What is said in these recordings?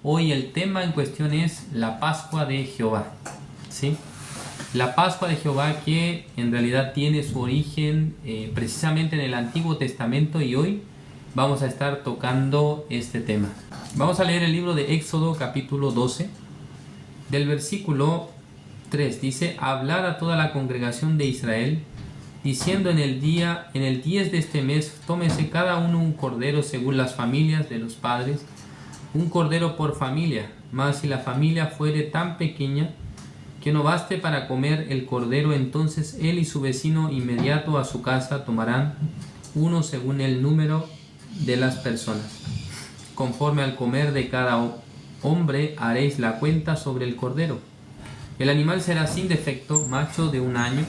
Hoy el tema en cuestión es la Pascua de Jehová, ¿sí? La Pascua de Jehová, que en realidad tiene su origen precisamente en el Antiguo Testamento, y hoy vamos a estar tocando este tema. Vamos a leer el libro de Éxodo capítulo 12 del versículo 3. Dice: hablar a toda la congregación de Israel, diciendo en el 10 de este mes, tómese cada uno un cordero según las familias de los padres, un cordero por familia. Mas si la familia fuere tan pequeña que no baste para comer el cordero, entonces él y su vecino inmediato a su casa tomarán uno según el número de las personas. Conforme al comer de cada hombre haréis la cuenta sobre el cordero. El animal será sin defecto, macho de un año.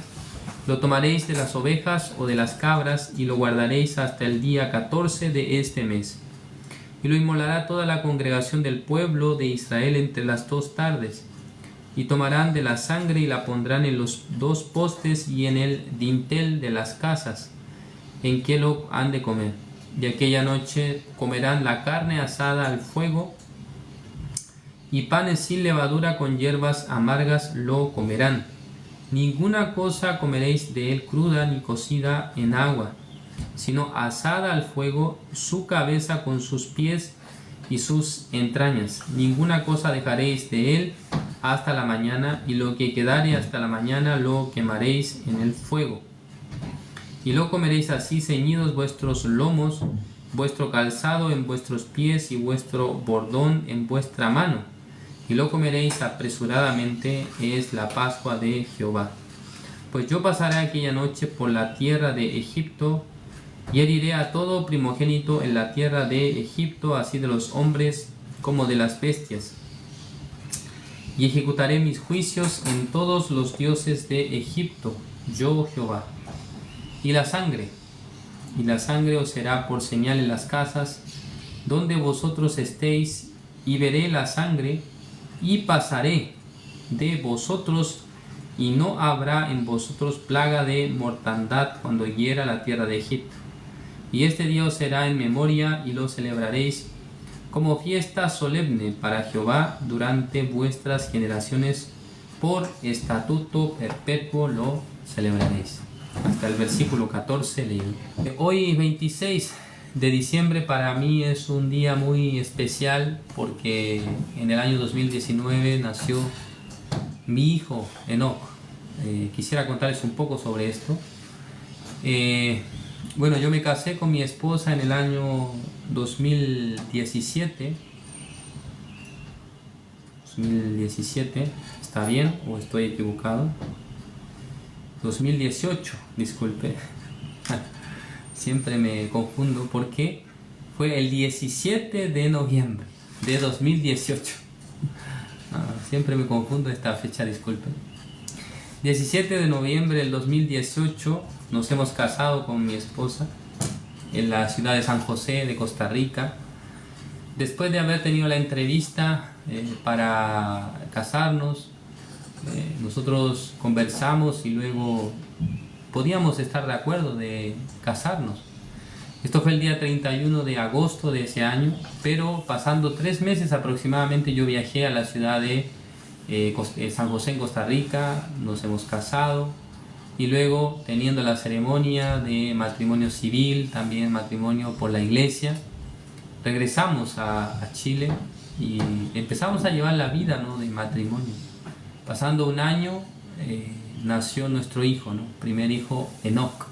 Lo tomaréis de las ovejas o de las cabras y lo guardaréis hasta el día 14 de este mes. Y lo inmolará toda la congregación del pueblo de Israel entre las 2 tardes. Y tomarán de la sangre y la pondrán en los 2 postes y en el dintel de las casas en que lo han de comer. Y aquella noche comerán la carne asada al fuego, y panes sin levadura con hierbas amargas lo comerán. Ninguna cosa comeréis de él cruda ni cocida en agua, sino asada al fuego, su cabeza con sus pies y sus entrañas. Ninguna cosa dejaréis de él hasta la mañana, y lo que quedare hasta la mañana lo quemaréis en el fuego. Y lo comeréis así, ceñidos vuestros lomos, vuestro calzado en vuestros pies y vuestro bordón en vuestra mano. Y lo comeréis apresuradamente, es la Pascua de Jehová. Pues yo pasaré aquella noche por la tierra de Egipto, y heriré a todo primogénito en la tierra de Egipto, así de los hombres como de las bestias. Y ejecutaré mis juicios en todos los dioses de Egipto, yo Jehová. Y la sangre os será por señal en las casas donde vosotros estéis, y veré la sangre, y pasaré de vosotros, y no habrá en vosotros plaga de mortandad cuando hiera la tierra de Egipto. Y este día os será en memoria, y lo celebraréis como fiesta solemne para Jehová durante vuestras generaciones, por estatuto perpetuo lo celebraréis. Hasta el versículo 14 leí. Hoy 26 de diciembre para mí es un día muy especial, porque en el año 2019 nació mi hijo Enoch. Quisiera contarles un poco sobre esto. Bueno, yo me casé con mi esposa en el año 2017. 2017, ¿está bien o estoy equivocado? 2018, disculpe. Siempre me confundo porque fue el 17 de noviembre de 2018. Siempre me confundo esta fecha, disculpe. 17 de noviembre del 2018 nos hemos casado con mi esposa en la ciudad de San José de Costa Rica. Después de haber tenido la entrevista para casarnos, nosotros conversamos y luego podíamos estar de acuerdo de casarnos. Esto fue el día 31 de agosto de ese año, pero pasando 3 meses aproximadamente yo viajé a la ciudad de San José en Costa Rica, nos hemos casado, y luego teniendo la ceremonia de matrimonio civil, también matrimonio por la iglesia, regresamos a Chile y empezamos a llevar la vida, ¿no?, de matrimonio. Pasando un año nació nuestro hijo, ¿no?, primer hijo, Enoch.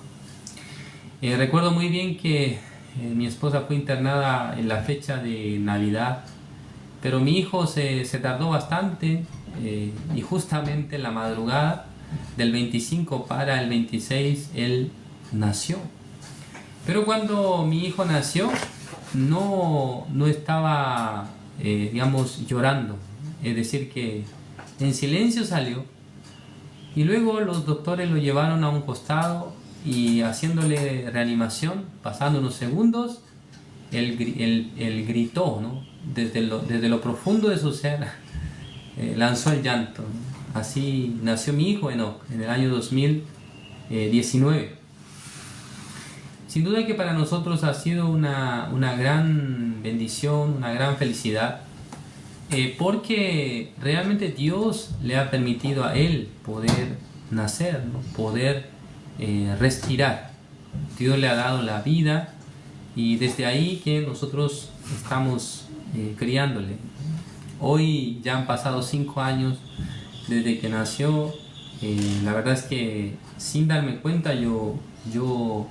Recuerdo muy bien que mi esposa fue internada en la fecha de Navidad, pero mi hijo se tardó bastante, y justamente en la madrugada del 25 para el 26 él nació. Pero cuando mi hijo nació no estaba digamos llorando, es decir, que en silencio salió, y luego los doctores lo llevaron a un costado y haciéndole reanimación, pasando unos segundos, él gritó, ¿no?, desde lo profundo de su ser, lanzó el llanto, ¿no? Así nació mi hijo Enoch en el año 2019. Sin duda que para nosotros ha sido una gran bendición, una gran felicidad Porque realmente Dios le ha permitido a él poder nacer, ¿no? Poder respirar. Dios le ha dado la vida y desde ahí que nosotros estamos criándole. Hoy ya han pasado 5 años desde que nació. La verdad es que sin darme cuenta yo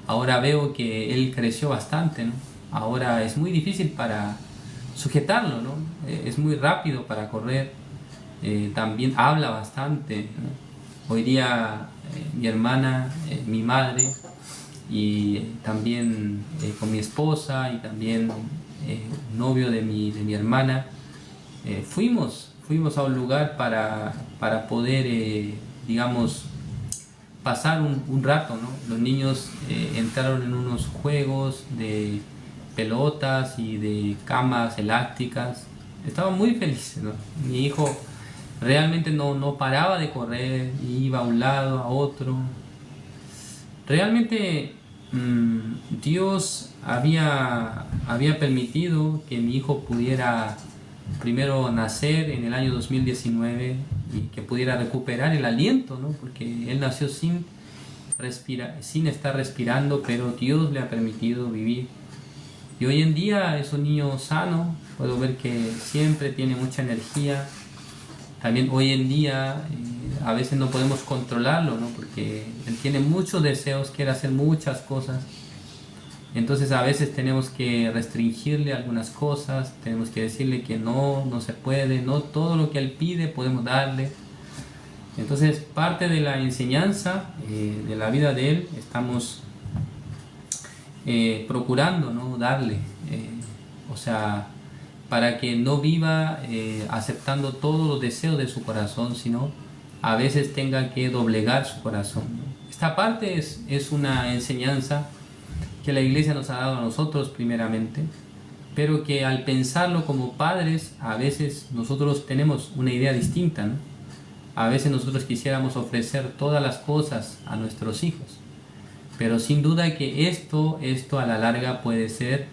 ahora veo que él creció bastante, ¿no? Ahora es muy difícil para sujetarlo, ¿no? Es muy rápido para correr, también habla bastante, ¿no? Hoy día mi hermana, mi madre y también con mi esposa y también novio de mi hermana, fuimos a un lugar para poder, digamos, pasar un rato, ¿no? Los niños entraron en unos juegos de pelotas y de camas elásticas. Estaban muy felices, ¿no? Mi hijo realmente no paraba de correr, iba a un lado, a otro. Realmente Dios había permitido que mi hijo pudiera primero nacer en el año 2019 y que pudiera recuperar el aliento, ¿no? Porque él nació sin estar respirando, pero Dios le ha permitido vivir. Y hoy en día es un niño sano, puedo ver que siempre tiene mucha energía. También hoy en día a veces no podemos controlarlo, ¿no? Porque él tiene muchos deseos, quiere hacer muchas cosas. Entonces a veces tenemos que restringirle algunas cosas, tenemos que decirle que no se puede, no todo lo que él pide podemos darle. Entonces parte de la enseñanza de la vida de él estamos procurando, ¿no? Darle, o sea, para que no viva aceptando todos los deseos de su corazón, sino a veces tenga que doblegar su corazón, ¿no? Esta parte es una enseñanza que la iglesia nos ha dado a nosotros primeramente, pero que al pensarlo como padres a veces nosotros tenemos una idea distinta, ¿no? A veces nosotros quisiéramos ofrecer todas las cosas a nuestros hijos, pero sin duda que esto a la larga puede ser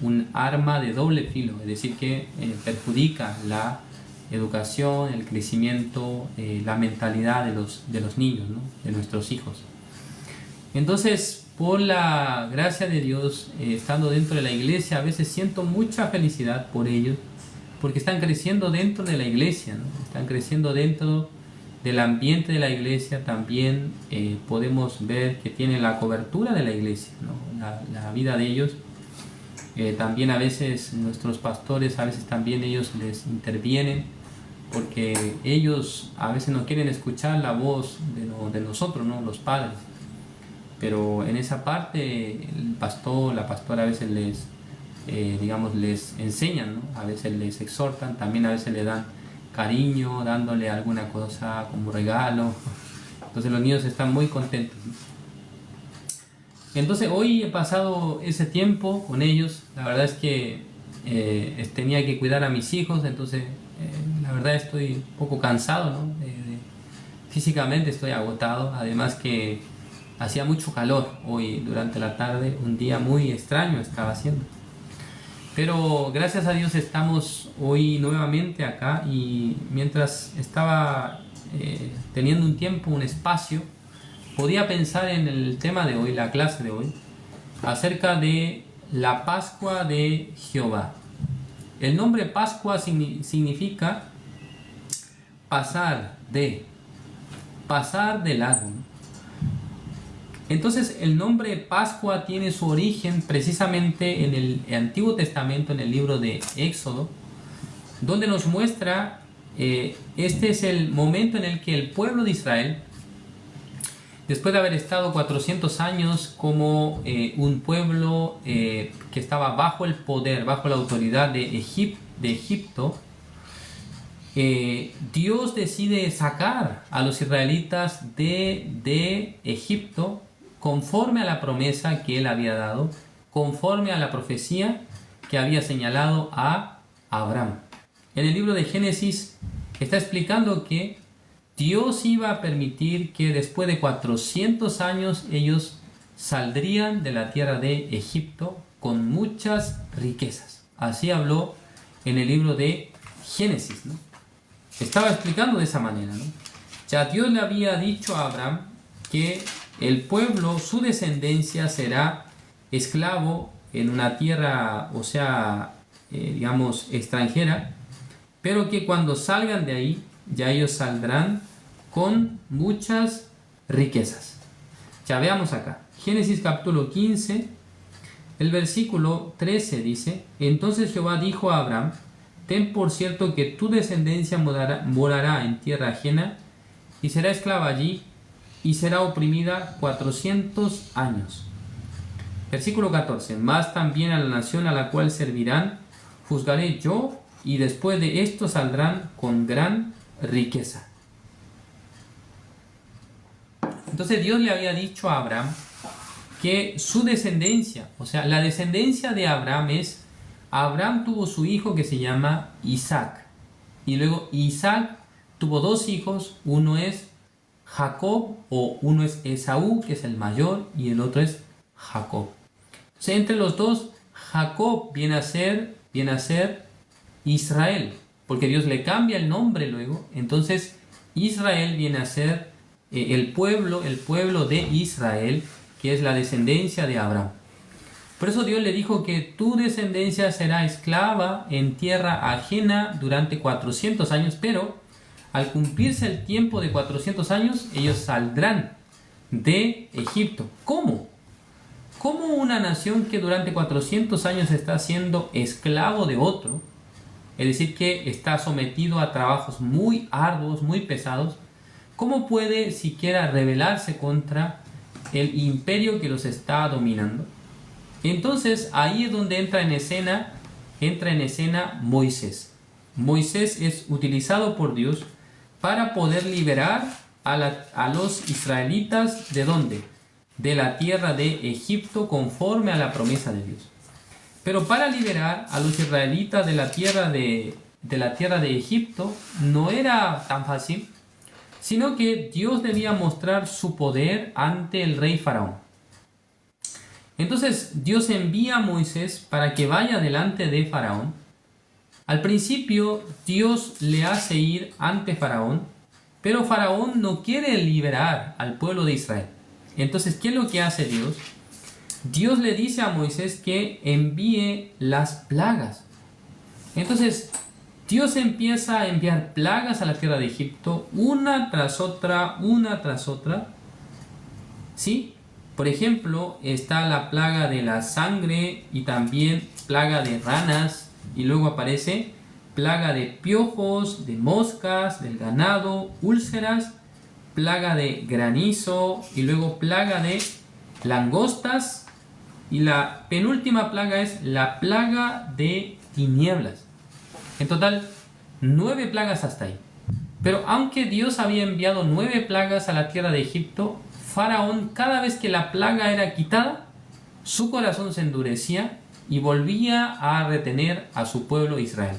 un arma de doble filo, es decir, que perjudica la educación, el crecimiento, la mentalidad de los niños, ¿no? De nuestros hijos. Entonces, por la gracia de Dios, estando dentro de la iglesia, a veces siento mucha felicidad por ellos, porque están creciendo dentro de la iglesia, ¿no? Están creciendo dentro del ambiente de la iglesia. También podemos ver que tienen la cobertura de la iglesia, ¿no? La vida de ellos. También a veces nuestros pastores, a veces también ellos les intervienen, porque ellos a veces no quieren escuchar la voz de nosotros, ¿no? Los padres. Pero en esa parte el pastor, la pastora a veces les enseñan, ¿no? A veces les exhortan, también a veces le dan cariño, dándole alguna cosa como regalo. Entonces los niños están muy contentos, ¿no? Entonces hoy he pasado ese tiempo con ellos. La verdad es que tenía que cuidar a mis hijos, entonces la verdad estoy un poco cansado, ¿no? Físicamente estoy agotado, además que hacía mucho calor hoy durante la tarde, un día muy extraño estaba haciendo. Pero gracias a Dios estamos hoy nuevamente acá, y mientras estaba teniendo un tiempo, un espacio, podía pensar en el tema de hoy, la clase de hoy, acerca de la Pascua de Jehová. El nombre Pascua significa pasar de largo, ¿no? Entonces el nombre Pascua tiene su origen precisamente en el Antiguo Testamento, en el libro de Éxodo, donde nos muestra, este es el momento en el que el pueblo de Israel, después de haber estado 400 años como un pueblo que estaba bajo el poder, bajo la autoridad de Egipto, Dios decide sacar a los israelitas de Egipto conforme a la promesa que él había dado, conforme a la profecía que había señalado a Abraham. En el libro de Génesis está explicando que Dios iba a permitir que después de 400 años ellos saldrían de la tierra de Egipto con muchas riquezas. Así habló en el libro de Génesis, ¿no? Estaba explicando de esa manera, ¿no? Ya Dios le había dicho a Abraham que el pueblo, su descendencia, será esclavo en una tierra, o sea, digamos, extranjera, pero que cuando salgan de ahí, ya ellos saldrán con muchas riquezas. Ya veamos acá. Génesis capítulo 15, el versículo 13 dice: Entonces Jehová dijo a Abraham: Ten por cierto que tu descendencia morará en tierra ajena y será esclava allí y será oprimida 400 años. Versículo 14. Mas también a la nación a la cual servirán juzgaré yo, y después de esto saldrán con gran riqueza. Entonces Dios le había dicho a Abraham que su descendencia, o sea, la descendencia de Abraham es: Abraham tuvo su hijo que se llama Isaac, y luego Isaac tuvo dos hijos, uno es Jacob, o uno es Esaú, que es el mayor, y el otro es Jacob. Entonces, entre los dos, Jacob viene a ser Israel, porque Dios le cambia el nombre luego. Entonces Israel viene a ser el pueblo de Israel, que es la descendencia de Abraham. Por eso Dios le dijo que tu descendencia será esclava en tierra ajena durante 400 años, pero al cumplirse el tiempo de 400 años, ellos saldrán de Egipto. ¿Cómo? ¿Cómo una nación que durante 400 años está siendo esclavo de otro, es decir, que está sometido a trabajos muy arduos, muy pesados, cómo puede siquiera rebelarse contra el imperio que los está dominando? Entonces ahí es donde entra en escena Moisés. Moisés es utilizado por Dios para poder liberar a los israelitas. ¿De dónde? De la tierra de Egipto, conforme a la promesa de Dios. Pero para liberar a los israelitas de la tierra de Egipto no era tan fácil, sino que Dios debía mostrar su poder ante el rey Faraón. Entonces Dios envía a Moisés para que vaya delante de Faraón. Al principio Dios le hace ir ante Faraón, pero Faraón no quiere liberar al pueblo de Israel. Entonces, ¿qué es lo que hace Dios? Dios le dice a Moisés que envíe las plagas. Entonces Dios empieza a enviar plagas a la tierra de Egipto, una tras otra. ¿Sí? Por ejemplo, está la plaga de la sangre y también plaga de ranas, y luego aparece plaga de piojos, de moscas, del ganado, úlceras, plaga de granizo, y luego plaga de langostas, y la penúltima plaga es la plaga de tinieblas. En total, 9 plagas hasta ahí. Pero aunque Dios había enviado 9 plagas a la tierra de Egipto, Faraón, cada vez que la plaga era quitada, su corazón se endurecía y volvía a retener a su pueblo Israel.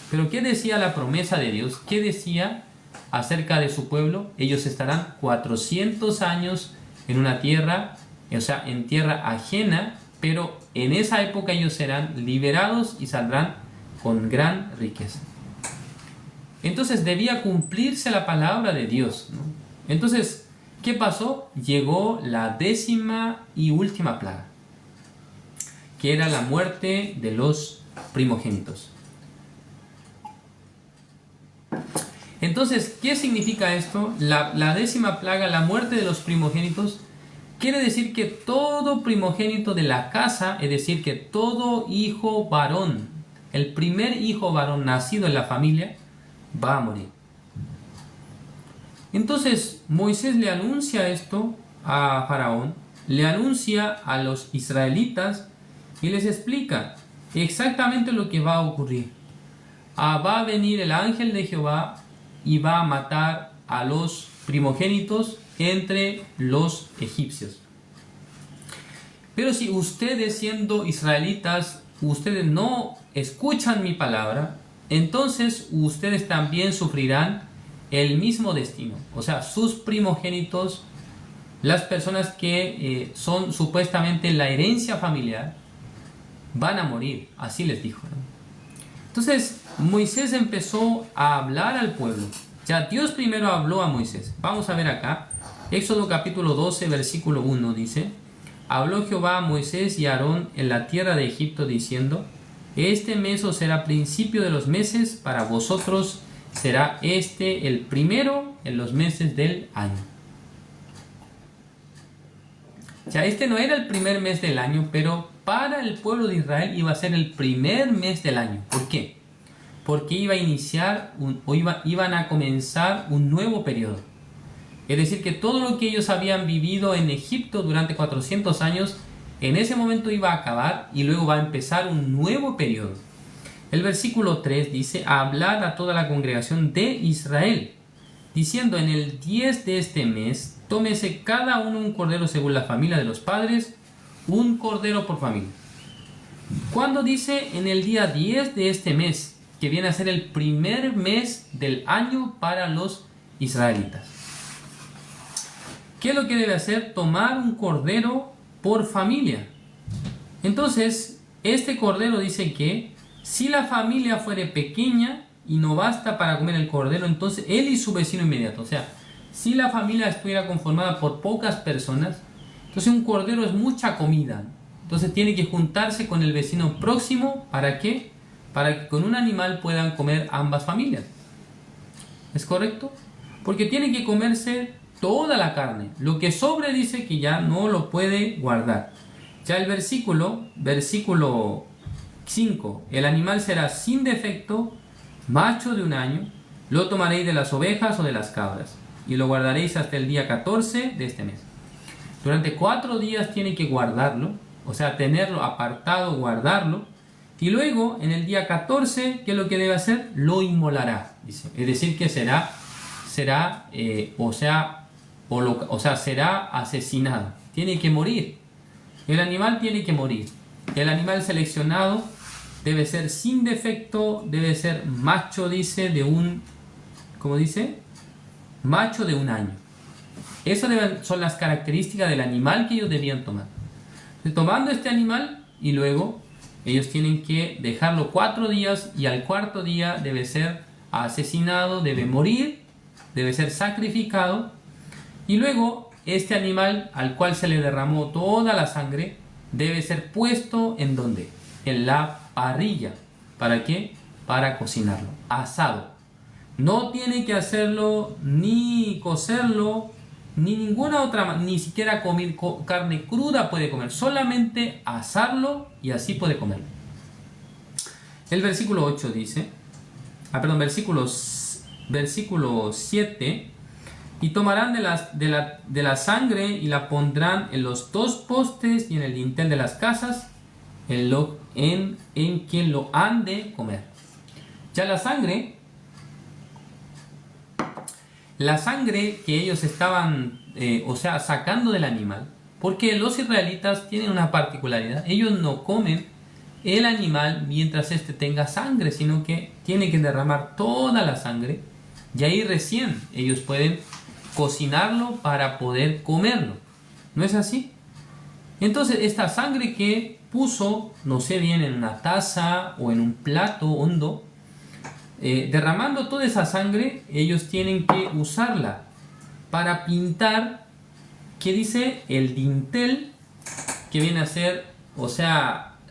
Pero ¿qué decía la promesa de Dios? ¿Qué decía acerca de su pueblo? Ellos estarán 400 años en una tierra, o sea, en tierra ajena, pero en esa época ellos serán liberados y saldrán con gran riqueza. Entonces debía cumplirse la palabra de Dios, ¿no? Entonces, ¿qué pasó? Llegó la 10ª y última plaga, que era la muerte de los primogénitos. Entonces, ¿qué significa esto? La 10ª plaga, la muerte de los primogénitos, quiere decir que todo primogénito de la casa, es decir, que todo hijo varón, el primer hijo varón nacido en la familia, va a morir. Entonces Moisés le anuncia esto a Faraón, le anuncia a los israelitas y les explica exactamente lo que va a ocurrir. Va a venir el ángel de Jehová y va a matar a los primogénitos entre los egipcios. Pero si ustedes, siendo israelitas, ustedes no escuchan mi palabra, entonces ustedes también sufrirán el mismo destino. O sea, sus primogénitos, las personas que son supuestamente la herencia familiar, van a morir. Así les dijo, ¿no? Entonces Moisés empezó a hablar al pueblo. Ya Dios primero habló a Moisés. Vamos a ver acá. Éxodo capítulo 12, versículo 1 dice: Habló Jehová a Moisés y a Aarón en la tierra de Egipto diciendo: Este mes os será principio de los meses, para vosotros será este el primero en los meses del año. Ya este no era el primer mes del año, pero para el pueblo de Israel iba a ser el primer mes del año. ¿Por qué? Porque iba a iniciar iban a comenzar un nuevo periodo. Es decir, que todo lo que ellos habían vivido en Egipto durante 400 años, en ese momento iba a acabar y luego va a empezar un nuevo periodo. El versículo 3 dice: Hablad a toda la congregación de Israel, diciendo: En el 10 de este mes, tómese cada uno un cordero según la familia de los padres, un cordero por familia. Cuando dice en el día 10 de este mes, que viene a ser el primer mes del año para los israelitas. ¿Qué es lo que debe hacer? Tomar un cordero por familia. Entonces, este cordero dice que si la familia fuere pequeña y no basta para comer el cordero, entonces él y su vecino inmediato. O sea, si la familia estuviera conformada por pocas personas, entonces un cordero es mucha comida. Entonces tiene que juntarse con el vecino próximo. ¿Para qué? Para que con un animal puedan comer ambas familias. ¿Es correcto? Porque tiene que comerse toda la carne. Lo que sobre dice que ya no lo puede guardar. Ya el versículo 5. El animal será sin defecto, macho de un año. Lo tomaréis de las ovejas o de las cabras y lo guardaréis hasta el día 14 de este mes. Durante 4 días tiene que guardarlo, o sea, tenerlo apartado, guardarlo. Y luego, en el día 14, ¿qué es lo que debe hacer? Lo inmolará, dice. Es decir, que será asesinado. Tiene que morir. El animal tiene que morir. El animal seleccionado debe ser sin defecto, debe ser macho, dice, ¿cómo dice? Macho de un año. Esas son las características del animal que ellos debían tomar. Tomando este animal y luego ellos tienen que dejarlo 4 días y al 4.º día debe ser asesinado, debe morir, debe ser sacrificado y luego este animal al cual se le derramó toda la sangre debe ser puesto ¿en dónde? En la parrilla. ¿Para qué? Para cocinarlo, asado. No tiene que hacerlo ni cocerlo ni ninguna otra, ni siquiera comer carne cruda puede comer, solamente asarlo y así puede comerlo. El versículo 8 dice, versículo 7, y tomarán de la sangre y la pondrán en los 2 postes y en el dintel de las casas, en quien lo han de comer. Ya la sangre que ellos estaban, sacando del animal, porque los israelitas tienen una particularidad, ellos no comen el animal mientras éste tenga sangre, sino que tienen que derramar toda la sangre y ahí recién ellos pueden cocinarlo para poder comerlo. ¿No es así? Entonces esta sangre que puso, no sé bien, en una taza o en un plato hondo, derramando toda esa sangre, ellos tienen que usarla para pintar, ¿qué dice? El dintel, que viene a ser,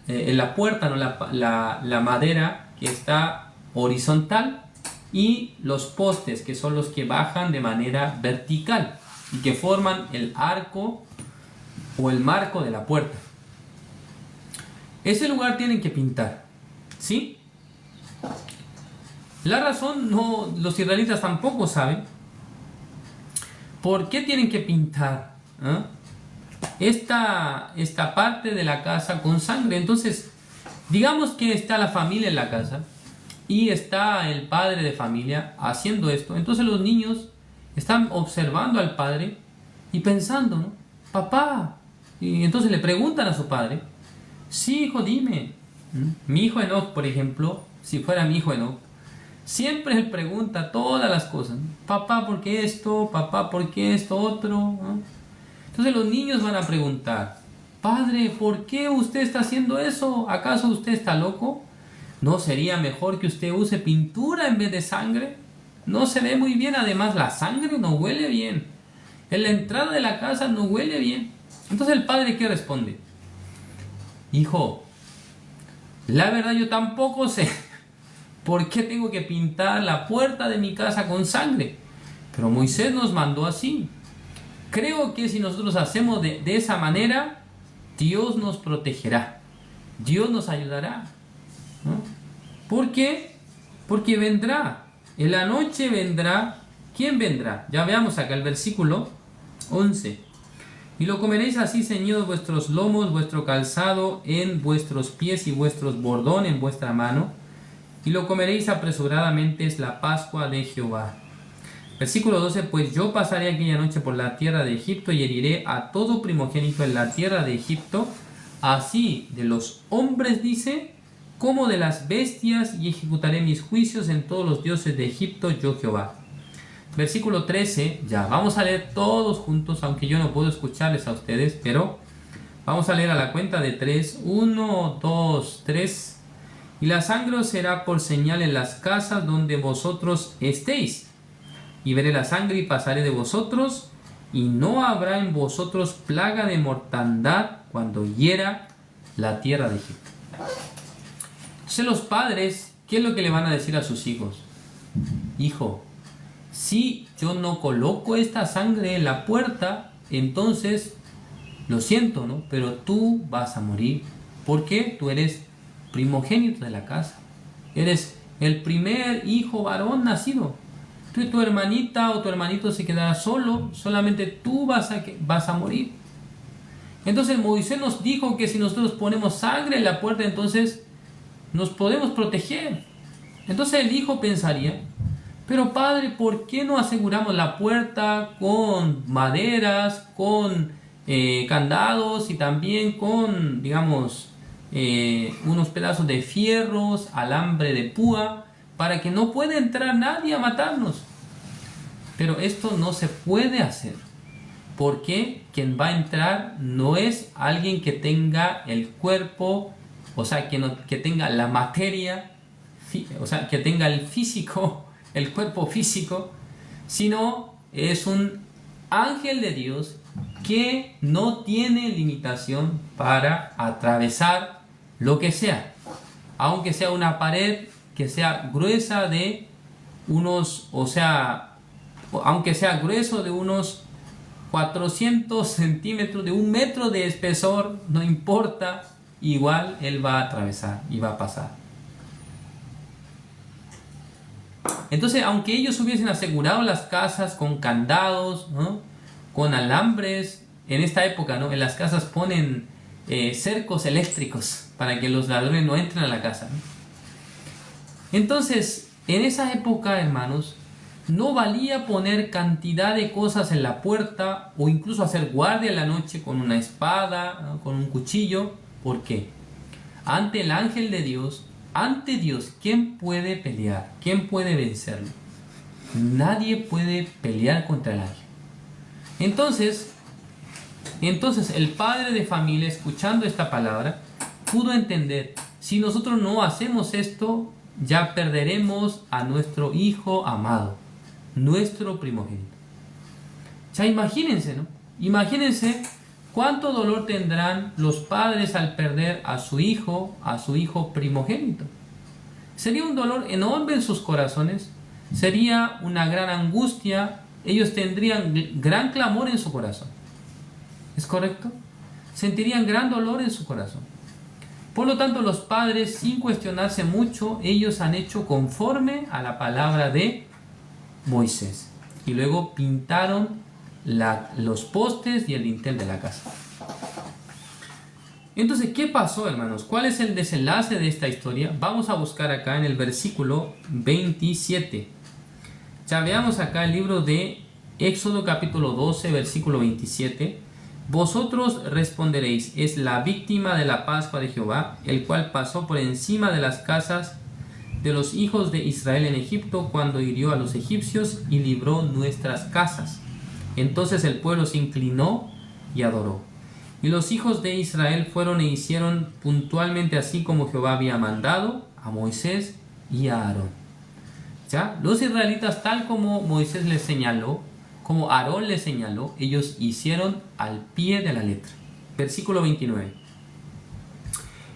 en la puerta, ¿no? la madera que está horizontal, y los postes, que son los que bajan de manera vertical y que forman el arco o el marco de la puerta. Ese lugar tienen que pintar, ¿sí? La razón los israelitas tampoco saben por qué tienen que pintar esta parte de la casa con sangre. Entonces, digamos que está la familia en la casa y está el padre de familia haciendo esto. Entonces los niños están observando al padre y pensando, ¿no? Papá. Y entonces le preguntan a su padre, sí, hijo, dime. Mi hijo Enoch, por ejemplo, si fuera mi hijo Enoch, siempre él pregunta todas las cosas. Papá, ¿por qué esto? Papá, ¿por qué esto otro? ¿No? Entonces los niños van a preguntar, padre, ¿por qué usted está haciendo eso? ¿Acaso usted está loco? ¿No sería mejor que usted use pintura en vez de sangre? No se ve muy bien, además la sangre no huele bien. En la entrada de la casa no huele bien. Entonces el padre, ¿qué responde? Hijo, la verdad yo tampoco sé por qué tengo que pintar la puerta de mi casa con sangre. Pero Moisés nos mandó así. Creo que si nosotros hacemos de esa manera, Dios nos protegerá. Dios nos ayudará, ¿no? ¿Por qué? Porque vendrá. En la noche vendrá. ¿Quién vendrá? Ya veamos acá el versículo 11. Y lo comeréis así ceñidos vuestros lomos, vuestro calzado en vuestros pies y vuestros bordón en vuestra mano. Y lo comeréis apresuradamente, es la Pascua de Jehová. Versículo 12. Pues yo pasaré aquella noche por la tierra de Egipto y heriré a todo primogénito en la tierra de Egipto, así de los hombres, dice, como de las bestias, y ejecutaré mis juicios en todos los dioses de Egipto, yo Jehová. Versículo 13, ya, vamos a leer todos juntos, aunque yo no puedo escucharles a ustedes, pero vamos a leer a la cuenta de 3, 1, 2, 3. Y la sangre os será por señal en las casas donde vosotros estéis. Y veré la sangre y pasaré de vosotros, y no habrá en vosotros plaga de mortandad cuando hiera la tierra de Egipto. Entonces los padres, ¿qué es lo que le van a decir a sus hijos? Hijo, si yo no coloco esta sangre en la puerta, entonces, lo siento, ¿no? Pero tú vas a morir. ¿Por qué? Tú eres primogénito de la casa. Eres el primer hijo varón nacido. Tú y tu hermanita o tu hermanito se quedará solo, solamente tú vas a morir. Entonces Moisés nos dijo que si nosotros ponemos sangre en la puerta, entonces nos podemos proteger. Entonces el hijo pensaría, pero padre, ¿por qué no aseguramos la puerta con maderas, con candados y también con, digamos, unos pedazos de fierros, alambre de púa, para que no pueda entrar nadie a matarnos? Pero esto no se puede hacer, porque quien va a entrar no es alguien que tenga el cuerpo, o sea, que tenga la materia, o sea, que tenga el físico, el cuerpo físico, sino es un ángel de Dios que no tiene limitación para atravesar lo que sea, aunque sea una pared que sea gruesa de unos, o sea, aunque sea grueso de unos 400 centímetros, de 1 metro de espesor, no importa, igual él va a atravesar y va a pasar. Entonces, aunque ellos hubiesen asegurado las casas con candados, ¿no?, con alambres, en esta época, ¿no?, en las casas ponen cercos eléctricos para que los ladrones no entren a la casa, ¿no? Entonces, en esa época, hermanos, no valía poner cantidad de cosas en la puerta o incluso hacer guardia en la noche con una espada, ¿no?, con un cuchillo. ¿Por qué? Ante el ángel de Dios, ante Dios, ¿quién puede pelear? ¿Quién puede vencerlo? Nadie puede pelear contra el ángel. Entonces el padre de familia, escuchando esta palabra, pudo entender, si nosotros no hacemos esto, ya perderemos a nuestro hijo amado, nuestro primogénito. Ya imagínense, ¿no? Imagínense cuánto dolor tendrán los padres al perder a su hijo primogénito. Sería un dolor enorme en sus corazones, sería una gran angustia, ellos tendrían gran clamor en su corazón. ¿Es correcto? Sentirían gran dolor en su corazón. Por lo tanto, los padres, sin cuestionarse mucho, ellos han hecho conforme a la palabra de Moisés. Y luego pintaron los postes y el dintel de la casa. Entonces, ¿qué pasó, hermanos? ¿Cuál es el desenlace de esta historia? Vamos a buscar acá en el versículo 27. Ya veamos acá el libro de Éxodo capítulo 12, versículo 27. Vosotros responderéis, es la víctima de la Pascua de Jehová, el cual pasó por encima de las casas de los hijos de Israel en Egipto, cuando hirió a los egipcios y libró nuestras casas. Entonces el pueblo se inclinó y adoró. Y los hijos de Israel fueron e hicieron puntualmente así como Jehová había mandado a a Moisés y a Aarón. ¿Ya? Los israelitas, tal como Moisés les señaló, como Aarón les señaló, ellos hicieron al pie de la letra. Versículo 29.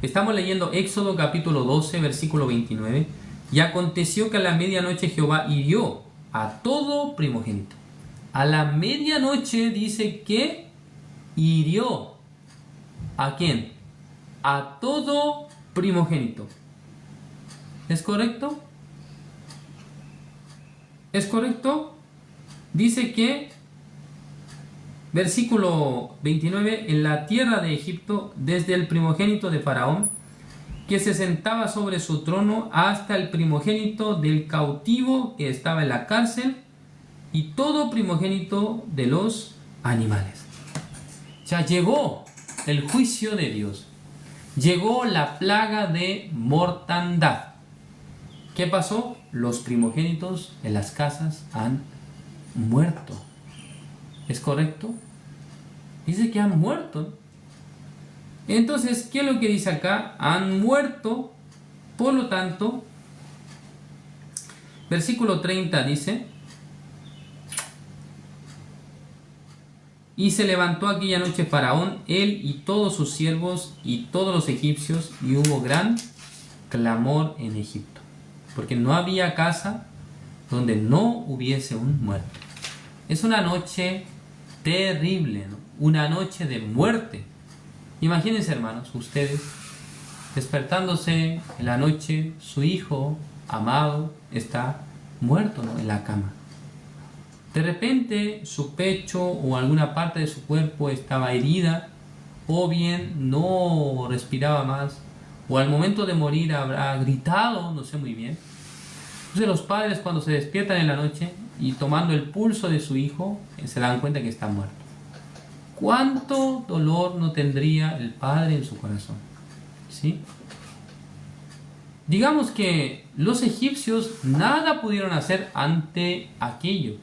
Estamos leyendo Éxodo capítulo 12, versículo 29. Y aconteció que a la medianoche Jehová hirió a todo primogénito. A la medianoche dice que hirió. ¿A quién? A todo primogénito. ¿Es correcto? ¿Es correcto? Dice que, versículo 29, en la tierra de Egipto, desde el primogénito de Faraón, que se sentaba sobre su trono, hasta el primogénito del cautivo que estaba en la cárcel, y todo primogénito de los animales. Ya llegó el juicio de Dios. Llegó la plaga de mortandad. ¿Qué pasó? Los primogénitos en las casas han muerto. ¿Es correcto? Dice que han muerto. Entonces, ¿qué es lo que dice acá? Han muerto. Por lo tanto, versículo 30 dice: y se levantó aquella noche Faraón, él y todos sus siervos y todos los egipcios, y hubo gran clamor en Egipto, porque no había casa donde no hubiese un muerto. Es una noche terrible, ¿no? Una noche de muerte. Imagínense, hermanos, ustedes despertándose en la noche, su hijo amado está muerto, ¿no?, en la cama. De repente su pecho o alguna parte de su cuerpo estaba herida, o bien no respiraba más, o al momento de morir habrá gritado, no sé muy bien. Entonces los padres, cuando se despiertan en la noche y tomando el pulso de su hijo, se dan cuenta que está muerto. ¿Cuánto dolor no tendría el padre en su corazón? ¿Sí? Digamos que los egipcios nada pudieron hacer ante aquello,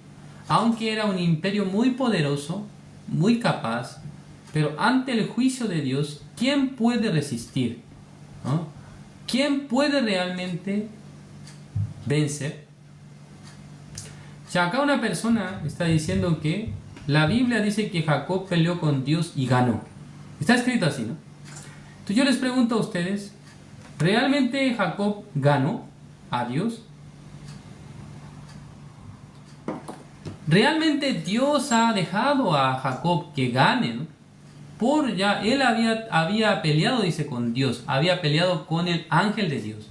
aunque era un imperio muy poderoso, muy capaz, pero ante el juicio de Dios, ¿quién puede resistir? ¿No? ¿Quién puede realmente vencer? Ya acá una persona está diciendo que la Biblia dice que Jacob peleó con Dios y ganó. Está escrito así, ¿no? Entonces yo les pregunto a ustedes, ¿realmente Jacob ganó a Dios? ¿Realmente Dios ha dejado a Jacob que gane, ¿no? Él había peleado, dice, con Dios, había peleado con el ángel de Dios.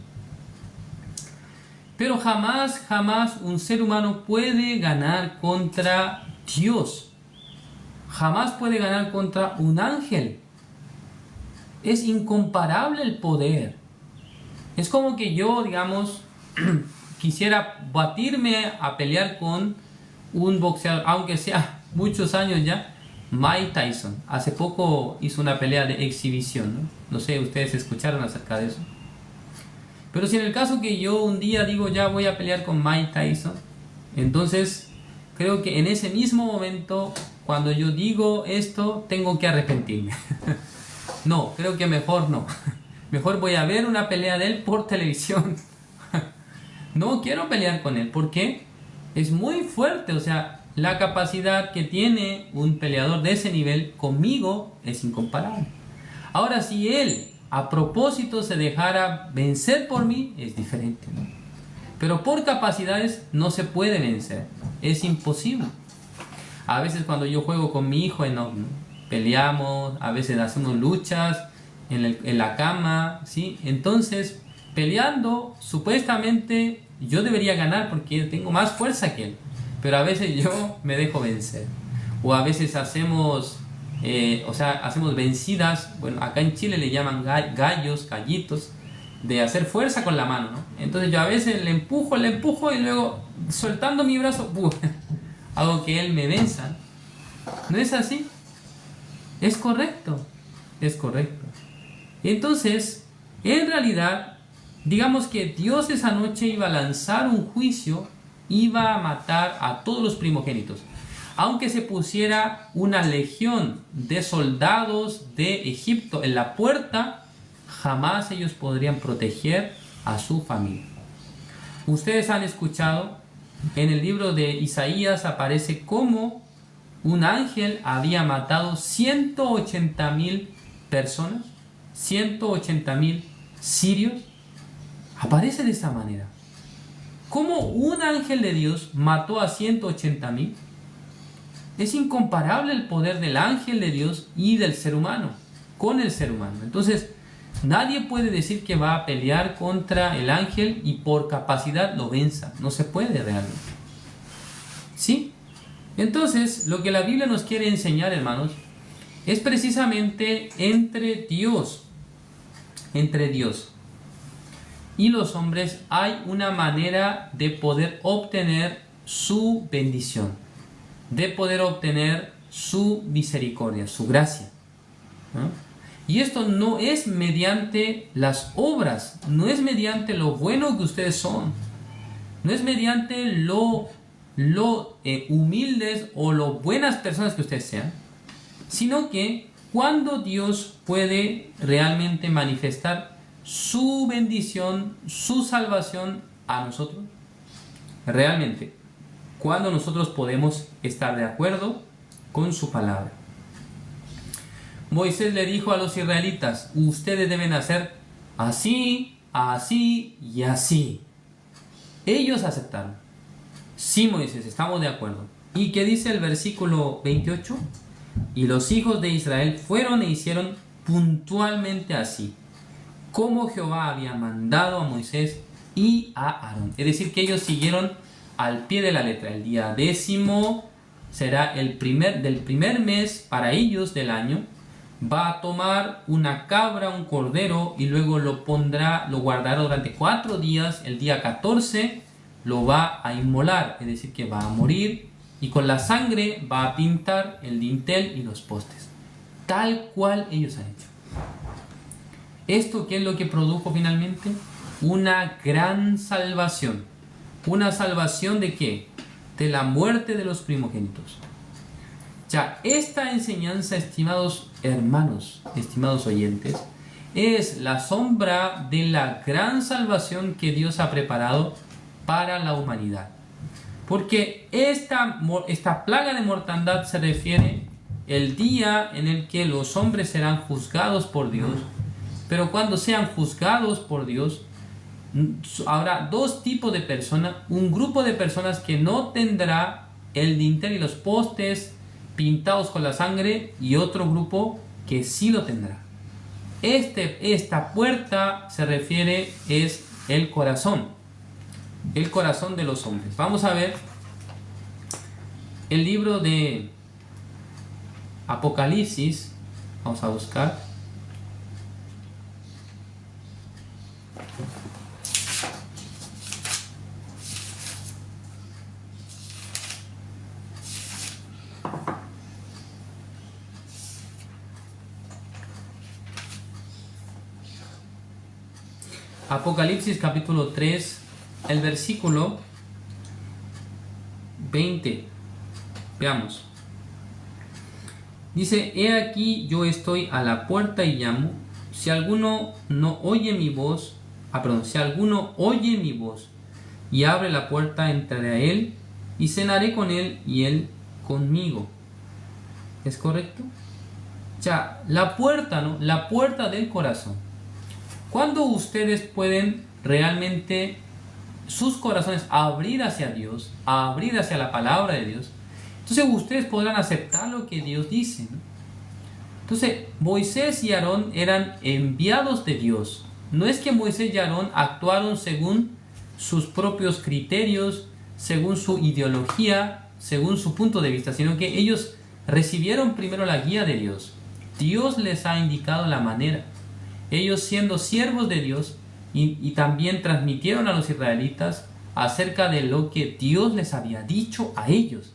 Pero jamás un ser humano puede ganar contra Dios. Jamás puede ganar contra un ángel. Es incomparable el poder. Es como que yo, digamos, quisiera batirme a pelear con un boxeador, aunque sea muchos años ya, Mike Tyson. Hace poco hizo una pelea de exhibición, ¿no? No sé, ustedes escucharon acerca de eso. Pero si en el caso que yo un día digo ya voy a pelear con Mike Tyson, entonces creo que en ese mismo momento, cuando yo digo esto, tengo que arrepentirme. No, creo que mejor no. Mejor voy a ver una pelea de él por televisión. No quiero pelear con él. ¿Por qué? Es muy fuerte. O sea, la capacidad que tiene un peleador de ese nivel conmigo es incomparable. Ahora, si él a propósito se dejara vencer por mí, es diferente, ¿no? Pero por capacidades no se puede vencer. Es imposible. A veces cuando yo juego con mi hijo, ¿no?, peleamos, a veces hacemos luchas en la cama, ¿sí? Entonces, peleando, supuestamente yo debería ganar porque tengo más fuerza que él. Pero a veces yo me dejo vencer. O a veces hacemos vencidas, bueno, acá en Chile le llaman gallitos, de hacer fuerza con la mano, ¿no? Entonces yo a veces le empujo y luego soltando mi brazo, hago que él me venza. ¿No es así? Es correcto. Entonces, en realidad, digamos que Dios esa noche iba a lanzar un juicio, iba a matar a todos los primogénitos. Aunque se pusiera una legión de soldados de Egipto en la puerta, jamás ellos podrían proteger a su familia. Ustedes han escuchado, en el libro de Isaías aparece cómo un ángel había matado 180.000 personas, 180.000 sirios. Aparece de esta manera. ¿Cómo un ángel de Dios mató a 180.000? Es incomparable el poder del ángel de Dios y del ser humano, con el ser humano. Entonces, nadie puede decir que va a pelear contra el ángel y por capacidad lo venza. No se puede realmente. ¿Sí? Entonces, lo que la Biblia nos quiere enseñar, hermanos, es precisamente entre Dios y los hombres hay una manera de poder obtener su bendición, de poder obtener su misericordia, su gracia, ¿no? Y esto no es mediante las obras, no es mediante lo bueno que ustedes son, no es mediante lo humildes o lo buenas personas que ustedes sean, sino que cuando Dios puede realmente manifestar su bendición, su salvación a nosotros, realmente, cuando nosotros podemos estar de acuerdo con su palabra. Moisés le dijo a los israelitas: ustedes deben hacer así, así y así. Ellos aceptaron. Sí, Moisés, estamos de acuerdo. ¿Y qué dice el versículo 28? Y los hijos de Israel fueron e hicieron puntualmente así, como Jehová había mandado a Moisés y a Aarón. Es decir, que ellos siguieron al pie de la letra. El día 10 será del primer mes para ellos del año. Va a tomar una cabra, un cordero, y luego lo guardará durante 4 días. El día 14 lo va a inmolar, es decir, que va a morir, y con la sangre va a pintar el dintel y los postes, tal cual ellos han hecho. ¿Esto qué es lo que produjo finalmente? Una gran salvación. ¿Una salvación de qué? De la muerte de los primogénitos. Ya, esta enseñanza, estimados hermanos, estimados oyentes, es la sombra de la gran salvación que Dios ha preparado para la humanidad. Porque esta plaga de mortandad se refiere el día en el que los hombres serán juzgados por Dios. Pero cuando sean juzgados por Dios, habrá dos tipos de personas. Un grupo de personas que no tendrá el dintel y los postes pintados con la sangre, y otro grupo que sí lo tendrá. Esta puerta se refiere es el corazón de los hombres. Vamos a ver el libro de Apocalipsis. Vamos a buscar. Apocalipsis capítulo 3, el versículo 20. Veamos. Dice: he aquí yo estoy a la puerta y llamo. Si alguno oye mi voz y abre la puerta, entraré a él y cenaré con él y él conmigo. ¿Es correcto? Ya, la puerta, ¿no? La puerta del corazón. Cuando ustedes pueden realmente sus corazones abrir hacia Dios, abrir hacia la palabra de Dios, entonces ustedes podrán aceptar lo que Dios dice, ¿no? Entonces, Moisés y Aarón eran enviados de Dios. No es que Moisés y Aarón actuaron según sus propios criterios, según su ideología, según su punto de vista, sino que ellos recibieron primero la guía de Dios. Dios les ha indicado la manera. Ellos, siendo siervos de Dios, y también transmitieron a los israelitas acerca de lo que Dios les había dicho a ellos.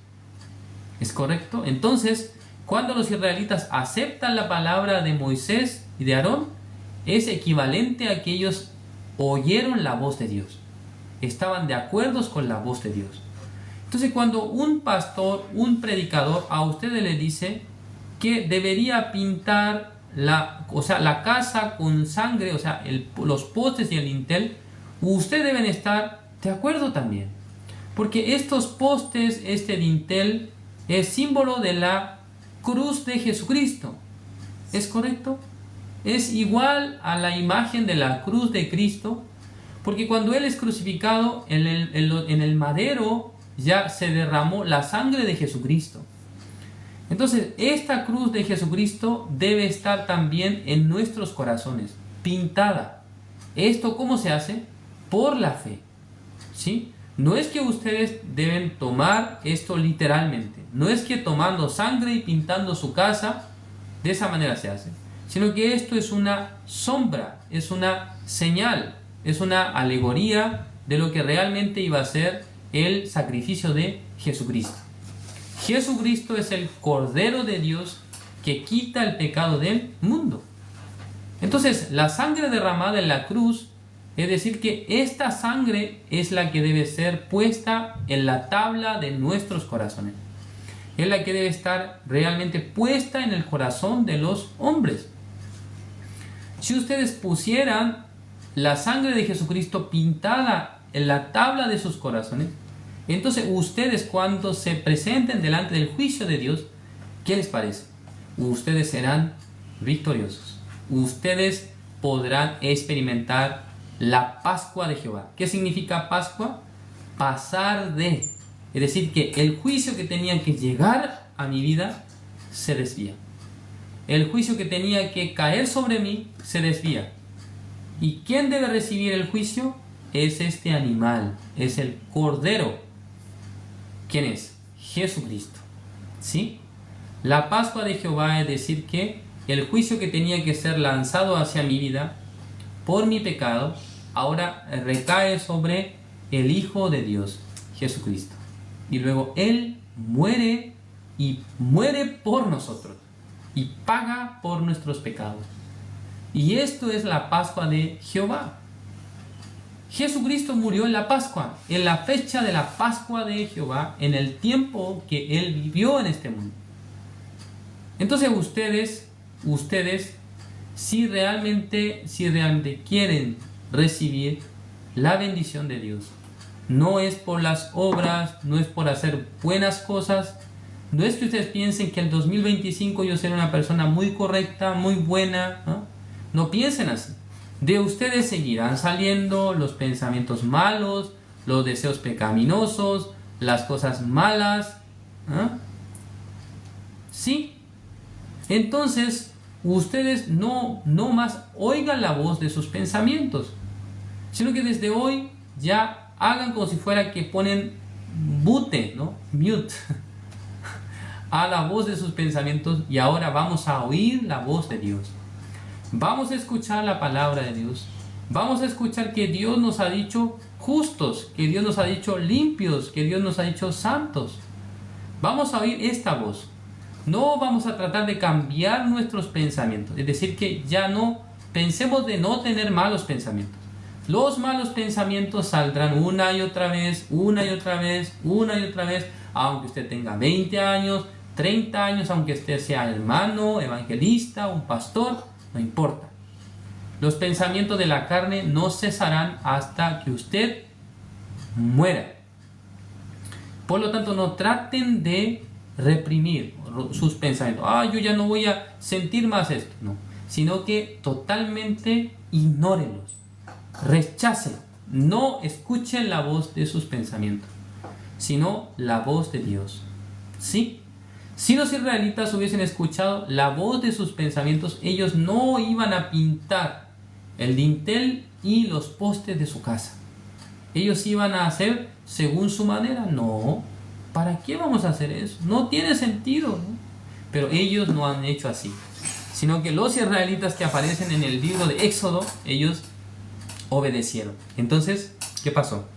¿Es correcto? Entonces, cuando los israelitas aceptan la palabra de Moisés y de Aarón, es equivalente a que ellos oyeron la voz de Dios. Estaban de acuerdo con la voz de Dios. Entonces, cuando un pastor, un predicador, a ustedes le dice que debería pintar la casa con sangre, o sea, los postes y el dintel, ustedes deben estar de acuerdo también. Porque estos postes, este dintel, es símbolo de la cruz de Jesucristo. ¿Es correcto? Es igual a la imagen de la cruz de Cristo, porque cuando Él es crucificado, en el madero ya se derramó la sangre de Jesucristo. Entonces, esta cruz de Jesucristo debe estar también en nuestros corazones, pintada. ¿Esto cómo se hace? Por la fe. ¿Sí? No es que ustedes deben tomar esto literalmente. No es que tomando sangre y pintando su casa, de esa manera se hace. Sino que esto es una sombra, es una señal, es una alegoría de lo que realmente iba a ser el sacrificio de Jesucristo. Jesucristo es el Cordero de Dios que quita el pecado del mundo. Entonces, la sangre derramada en la cruz, es decir, que esta sangre es la que debe ser puesta en la tabla de nuestros corazones. Es la que debe estar realmente puesta en el corazón de los hombres. Si ustedes pusieran la sangre de Jesucristo pintada en la tabla de sus corazones, entonces ustedes cuando se presenten delante del juicio de Dios, ¿qué les parece? Ustedes serán victoriosos. Ustedes podrán experimentar la Pascua de Jehová. ¿Qué significa Pascua? Pasar de. Es decir, que el juicio que tenía que llegar a mi vida se desvía. El juicio que tenía que caer sobre mí se desvía. ¿Y quién debe recibir el juicio? Es este animal, es el Cordero. ¿Quién es? Jesucristo. ¿Sí? La Pascua de Jehová es decir que el juicio que tenía que ser lanzado hacia mi vida por mi pecado, ahora recae sobre el Hijo de Dios, Jesucristo. Y luego Él muere y muere por nosotros y paga por nuestros pecados. Y esto es la Pascua de Jehová. Jesucristo murió en la Pascua, en la fecha de la Pascua de Jehová, en el tiempo que Él vivió en este mundo. Entonces ustedes si realmente quieren recibir la bendición de Dios, no es por las obras, no es por hacer buenas cosas, no es que ustedes piensen que el 2025 yo seré una persona muy correcta, muy buena, no piensen así. De ustedes seguirán saliendo los pensamientos malos, los deseos pecaminosos, las cosas malas. ¿Sí? Entonces, ustedes no más oigan la voz de sus pensamientos, sino que desde hoy ya hagan como si fuera que ponen mute, mute, a la voz de sus pensamientos, y ahora vamos a oír la voz de Dios. Vamos a escuchar la palabra de Dios. Vamos a escuchar que Dios nos ha dicho justos, que Dios nos ha dicho limpios, que Dios nos ha dicho santos. Vamos a oír esta voz. No vamos a tratar de cambiar nuestros pensamientos. Es decir, que ya no pensemos de no tener malos pensamientos. Los malos pensamientos saldrán una y otra vez, una y otra vez, una y otra vez, aunque usted tenga 20 años, 30 años, aunque usted sea hermano, evangelista, un pastor, no importa. Los pensamientos de la carne no cesarán hasta que usted muera. Por lo tanto, no traten de reprimir sus pensamientos. Yo ya no voy a sentir más esto. No. Sino que totalmente ignórenlos. Rechacen. No escuchen la voz de sus pensamientos, sino la voz de Dios. ¿Sí? Si los israelitas hubiesen escuchado la voz de sus pensamientos, ellos no iban a pintar el dintel y los postes de su casa. Ellos iban a hacer según su manera. No, ¿para qué vamos a hacer eso? No tiene sentido, ¿no? Pero ellos no han hecho así, sino que los israelitas que aparecen en el libro de Éxodo, ellos obedecieron. Entonces, ¿qué pasó?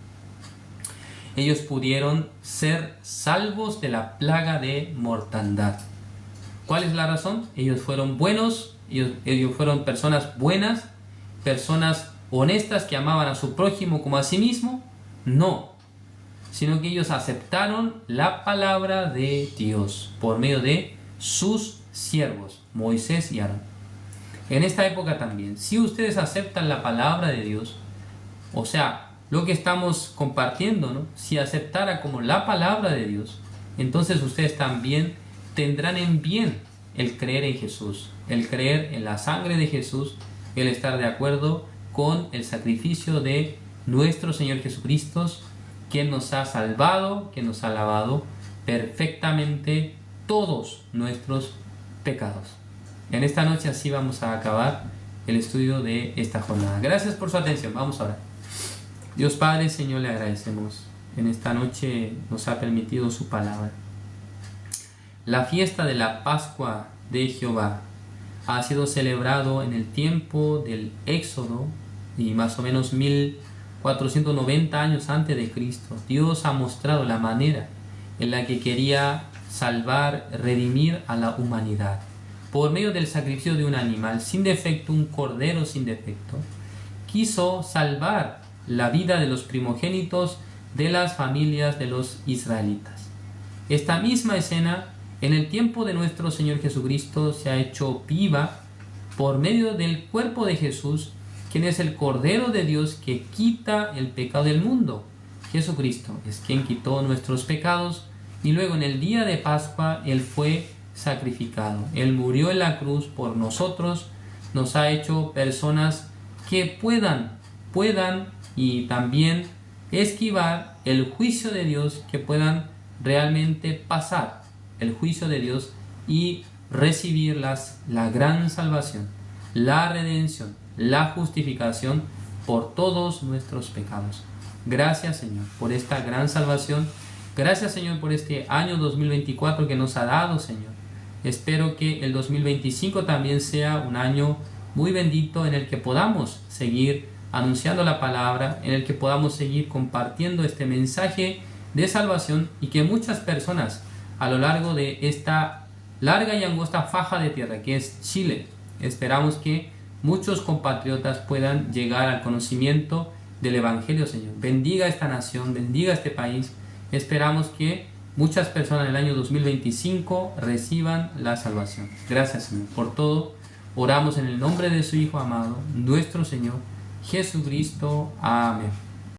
Ellos pudieron ser salvos de la plaga de mortandad. ¿Cuál es la razón? Ellos fueron buenos, ellos fueron personas buenas, personas honestas que amaban a su prójimo como a sí mismo. No, sino que ellos aceptaron la palabra de Dios por medio de sus siervos, Moisés y Aarón. En esta época también, si ustedes aceptan la palabra de Dios, O sea, lo que estamos compartiendo, ¿no? Si aceptara como la palabra de Dios, entonces ustedes también tendrán en bien el creer en Jesús, el creer en la sangre de Jesús, el estar de acuerdo con el sacrificio de nuestro Señor Jesucristo, quien nos ha salvado, que nos ha lavado perfectamente todos nuestros pecados. En esta noche así vamos a acabar el estudio de esta jornada. Gracias por su atención. Vamos a orar. Dios Padre, Señor, le agradecemos. En esta noche nos ha permitido su palabra. La fiesta de la Pascua de Jehová ha sido celebrado en el tiempo del Éxodo y más o menos 1490 años antes de Cristo. Dios ha mostrado la manera en la que quería salvar, redimir a la humanidad por medio del sacrificio de un animal sin defecto, un cordero sin defecto. Quiso salvar la vida de los primogénitos de las familias de los israelitas. Esta misma escena en el tiempo de nuestro Señor Jesucristo se ha hecho viva por medio del cuerpo de Jesús, quien es el Cordero de Dios que quita el pecado del mundo. Jesucristo es quien quitó nuestros pecados y luego en el día de Pascua Él fue sacrificado. Él murió en la cruz por nosotros, nos ha hecho personas que puedan y también esquivar el juicio de Dios, que puedan realmente pasar el juicio de Dios y recibir la gran salvación, la redención, la justificación por todos nuestros pecados. Gracias, Señor, por esta gran salvación. Gracias, Señor, por este año 2024 que nos ha dado, Señor. Espero que el 2025 también sea un año muy bendito en el que podamos seguir anunciando la palabra, en el que podamos seguir compartiendo este mensaje de salvación y que muchas personas a lo largo de esta larga y angosta faja de tierra que es Chile, esperamos que muchos compatriotas puedan llegar al conocimiento del Evangelio, Señor. Bendiga esta nación, bendiga este país. Esperamos que muchas personas en el año 2025 reciban la salvación. Gracias, Señor, por todo. Oramos en el nombre de su Hijo amado, nuestro Señor Jesucristo. Amén.